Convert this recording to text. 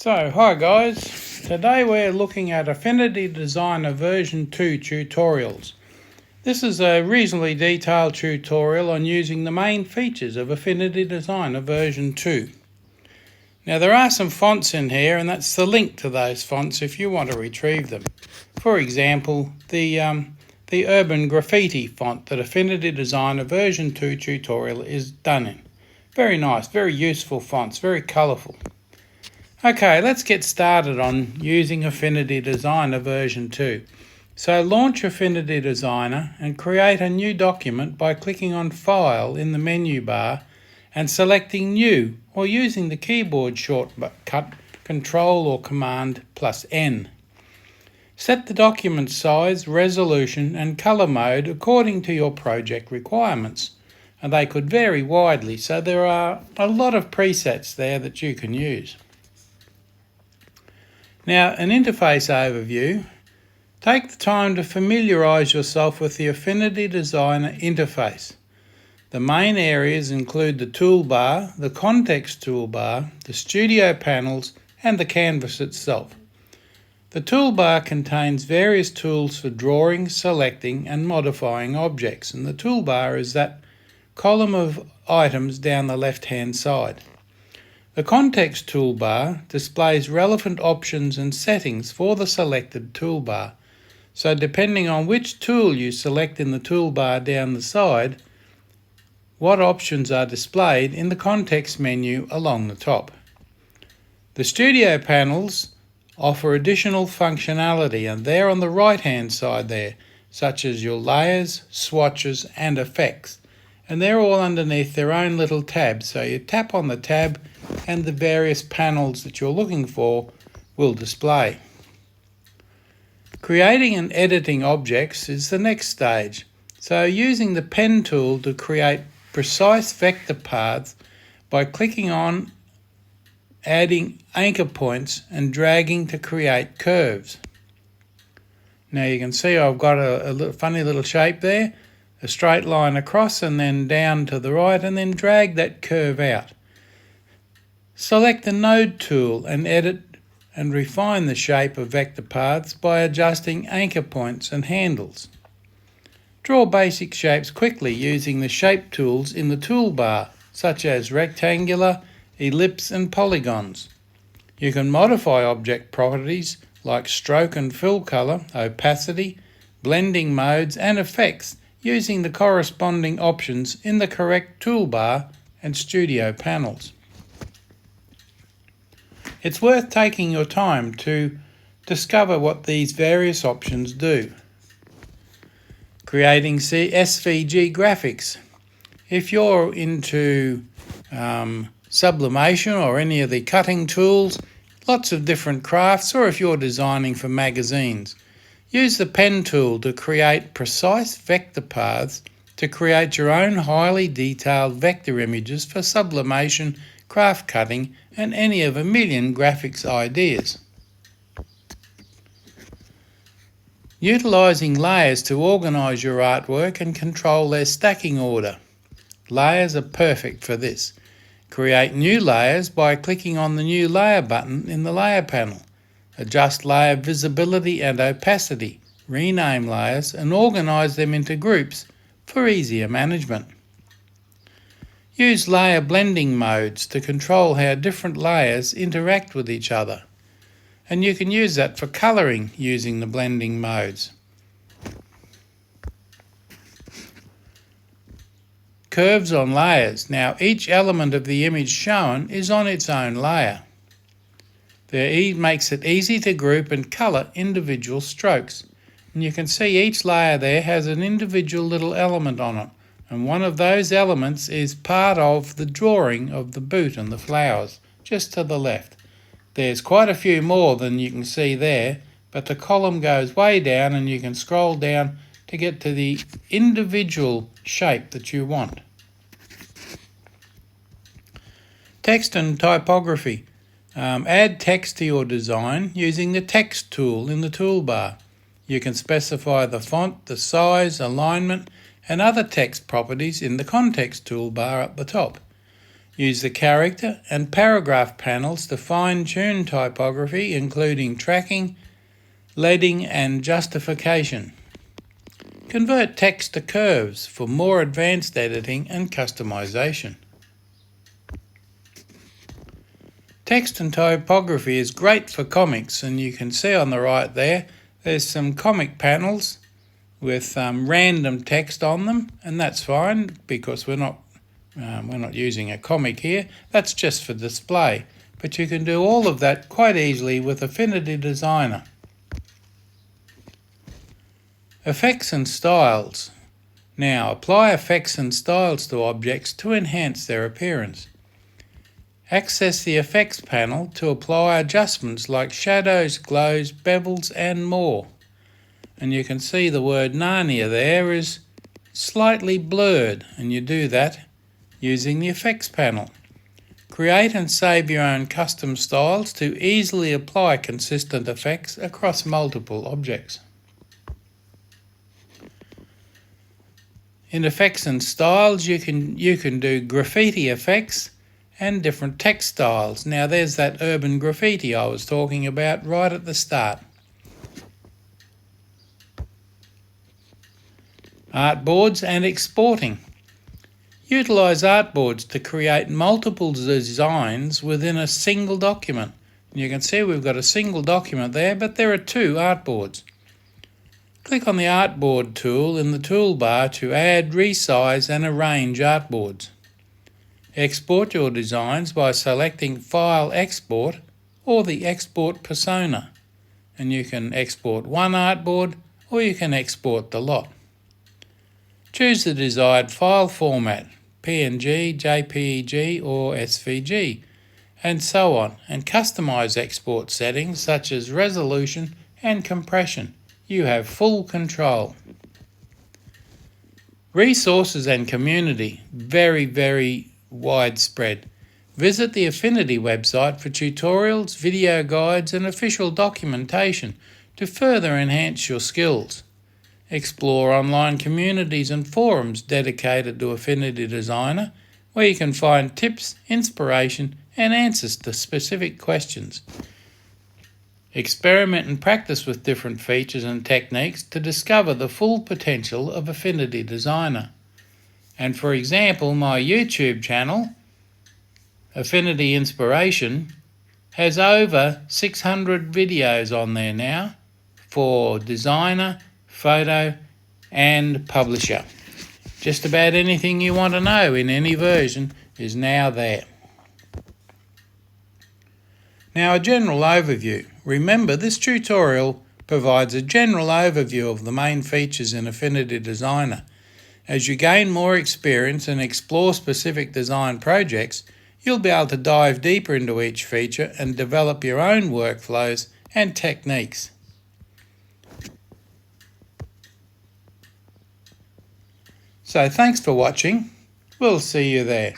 So, hi guys, today we're looking at Affinity Designer version 2 tutorials. This is a reasonably detailed tutorial on using the main features of Affinity Designer version 2. Now there are some fonts in here, and that's the link to those fonts if you want to retrieve them. For example, the Urban Graffiti font that Affinity Designer version 2 tutorial is done in. Very nice, very useful fonts, very colourful. Okay, let's get started on using Affinity Designer version 2. So launch Affinity Designer and create a new document by clicking on File in the menu bar and selecting New, or using the keyboard shortcut Control or Command plus N. Set the document size, resolution and colour mode according to your project requirements, and they could vary widely, so there are a lot of presets there that you can use. Now, an interface overview. Take the time to familiarise yourself with the Affinity Designer interface. The main areas include the toolbar, the context toolbar, the studio panels and the canvas itself. The toolbar contains various tools for drawing, selecting and modifying objects, and the toolbar is that column of items down the left-hand side. The context toolbar displays relevant options and settings for the selected toolbar. So depending on which tool you select in the toolbar down the side, what options are displayed in the context menu along the top. The studio panels offer additional functionality, and they're on the right hand side there, such as your layers, swatches and effects. And they're all underneath their own little tabs, so you tap on the tab and the various panels that you're looking for will display. Creating and editing objects is the next stage. So using the pen tool to create precise vector paths by clicking on, adding anchor points and dragging to create curves. Now you can see I've got a funny little shape there. A straight line across and then down to the right, and then drag that curve out. Select the node tool and edit and refine the shape of vector paths by adjusting anchor points and handles. Draw basic shapes quickly using the shape tools in the toolbar, such as rectangular, ellipse and polygons. You can modify object properties like stroke and fill colour, opacity, blending modes and effects using the corresponding options in the correct toolbar and studio panels. It's worth taking your time to discover what these various options do. Creating SVG graphics. If you're into sublimation or any of the cutting tools, lots of different crafts, or if you're designing for magazines, use the pen tool to create precise vector paths to create your own highly detailed vector images for sublimation, craft cutting and any of a million graphics ideas. Utilising layers to organise your artwork and control their stacking order. Layers are perfect for this. Create new layers by clicking on the New Layer button in the Layer panel. Adjust layer visibility and opacity, rename layers and organise them into groups for easier management. Use layer blending modes to control how different layers interact with each other, and you can use that for colouring using the blending modes. Curves on layers. Now each element of the image shown is on its own layer. It makes it easy to group and colour individual strokes. And you can see each layer there has an individual little element on it. And one of those elements is part of the drawing of the boot and the flowers, just to the left. There's quite a few more than you can see there, but the column goes way down and you can scroll down to get to the individual shape that you want. Text and typography. Add text to your design using the text tool in the toolbar. You can specify the font, the size, alignment and other text properties in the context toolbar up the top. Use the character and paragraph panels to fine-tune typography, including tracking, leading and justification. Convert text to curves for more advanced editing and customization. Text and typography is great for comics, and you can see on the right there's some comic panels with random text on them, and that's fine because we're not using a comic here. That's just for display, but you can do all of that quite easily with Affinity Designer. Effects and styles. Now apply effects and styles to objects to enhance their appearance. Access the effects panel to apply adjustments like shadows, glows, bevels and more. And you can see the word Narnia there is slightly blurred, and you do that using the effects panel. Create and save your own custom styles to easily apply consistent effects across multiple objects. In effects and styles, you can do graffiti effects and different text styles. Now there's that urban graffiti I was talking about right at the start. Artboards and exporting. Utilize artboards to create multiple designs within a single document. And you can see we've got a single document there, but there are two artboards. Click on the Artboard tool in the toolbar to add, resize and arrange artboards. Export your designs by selecting File Export or the Export persona, and you can export one artboard or you can export the lot. Choose the desired file format, PNG, JPEG or SVG, and so on, and customize export settings such as resolution and compression. You have full control. Resources and community, very widespread. Visit the Affinity website for tutorials, video guides and official documentation to further enhance your skills. Explore online communities and forums dedicated to Affinity Designer, where you can find tips, inspiration and answers to specific questions. Experiment and practice with different features and techniques to discover the full potential of Affinity Designer. And for example, my YouTube channel, Affinity Inspiration, has over 600 videos on there now for designer, photo and publisher. Just about anything you want to know in any version is now there. Now a general overview. Remember, this tutorial provides a general overview of the main features in Affinity Designer. As you gain more experience and explore specific design projects, you'll be able to dive deeper into each feature and develop your own workflows and techniques. So thanks for watching. We'll see you there.